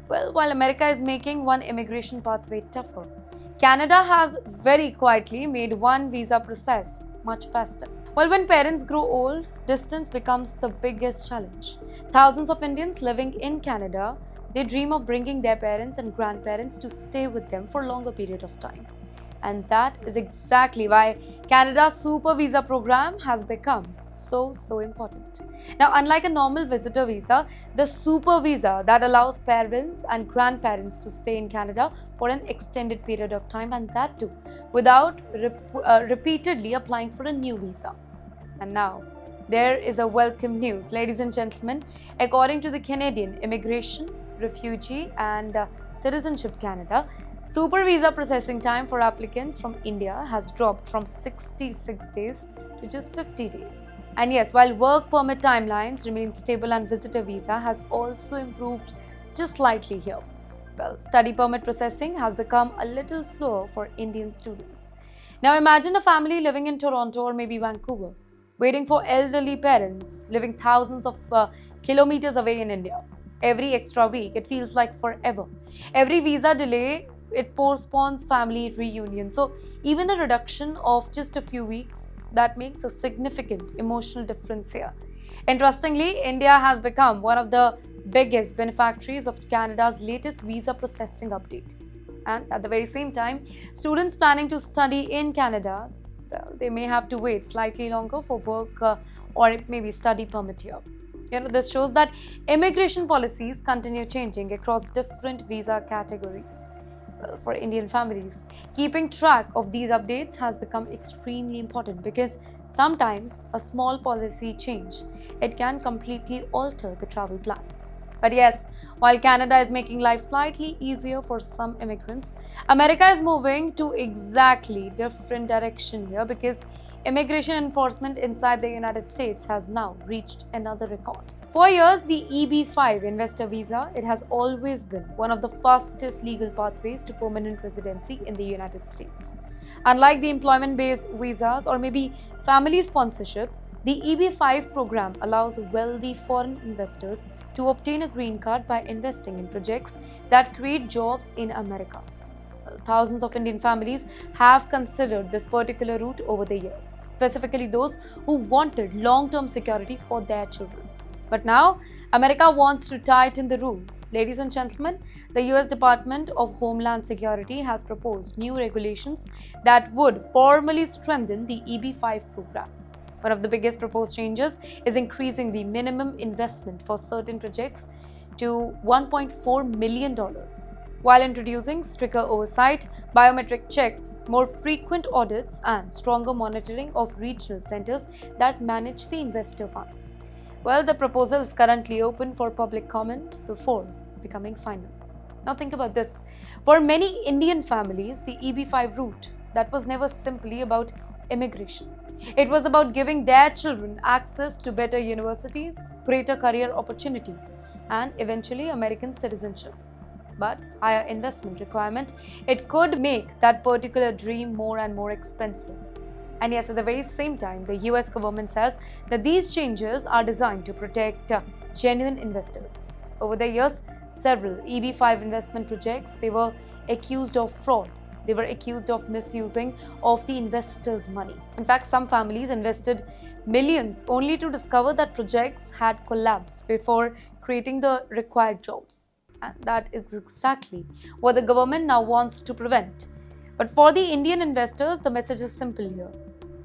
Well, while America is making one immigration pathway tougher, Canada has very quietly made one visa process much faster. Well, when parents grow old, distance becomes the biggest challenge. Thousands of Indians living in Canada, they dream of bringing their parents and grandparents to stay with them for a longer period of time. And that is exactly why Canada's Super Visa program has become so important. Now, unlike a normal visitor visa, the Super Visa that allows parents and grandparents to stay in Canada for an extended period of time, and that too without repeatedly applying for a new visa. And now, there is a welcome news, ladies and gentlemen. According to the Canadian Immigration, Refugee and Citizenship Canada, Super visa processing time for applicants from India has dropped from 66 days to just 50 days. And yes, while work permit timelines remain stable and visitor visa has also improved just slightly here. Well, study permit processing has become a little slower for Indian students. Now imagine a family living in Toronto or maybe Vancouver, waiting for elderly parents living thousands of kilometers away in India. Every extra week, it feels like forever. Every visa delay, it postpones family reunion. So even a reduction of just a few weeks, that makes a significant emotional difference here. Interestingly, India has become one of the biggest beneficiaries of Canada's latest visa processing update. And at the very same time, students planning to study in Canada, well, they may have to wait slightly longer for work or maybe study permit here. This shows that immigration policies continue changing across different visa categories. Well, for Indian families, keeping track of these updates has become extremely important because sometimes a small policy change, it can completely alter the travel plan. But yes, while Canada is making life slightly easier for some immigrants, America is moving to exactly different direction here because immigration enforcement inside the United States has now reached another record. For years, the EB-5 investor visa, it has always been one of the fastest legal pathways to permanent residency in the United States. Unlike the employment-based visas or maybe family sponsorship, the EB-5 program allows wealthy foreign investors to obtain a green card by investing in projects that create jobs in America. Thousands of Indian families have considered this particular route over the years, specifically those who wanted long-term security for their children. But now, America wants to tighten the rule. Ladies and gentlemen, the US Department of Homeland Security has proposed new regulations that would formally strengthen the EB-5 program. One of the biggest proposed changes is increasing the minimum investment for certain projects to $1.4 million, while introducing stricter oversight, biometric checks, more frequent audits, and stronger monitoring of regional centers that manage the investor funds. Well, the proposal is currently open for public comment before becoming final. Now think about this. For many Indian families, the EB-5 route, that was never simply about immigration. It was about giving their children access to better universities, greater career opportunity, and eventually American citizenship. But higher investment requirement, it could make that particular dream more and more expensive. And yes, at the very same time, the US government says that these changes are designed to protect genuine investors. Over the years, several EB-5 investment projects, they were accused of fraud. They were accused of misusing of the investors' money. In fact, some families invested millions only to discover that projects had collapsed before creating the required jobs. And that is exactly what the government now wants to prevent. But for the Indian investors, the message is simple here.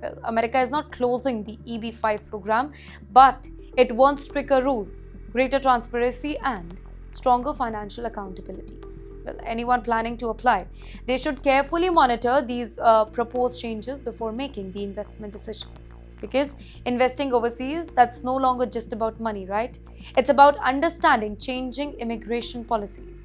Well, America is not closing the EB-5 program, but it wants stricter rules, greater transparency, and stronger financial accountability. Well, anyone planning to apply, they should carefully monitor these proposed changes before making the investment decision. Because investing overseas, that's no longer just about money, right? It's about understanding changing immigration policies.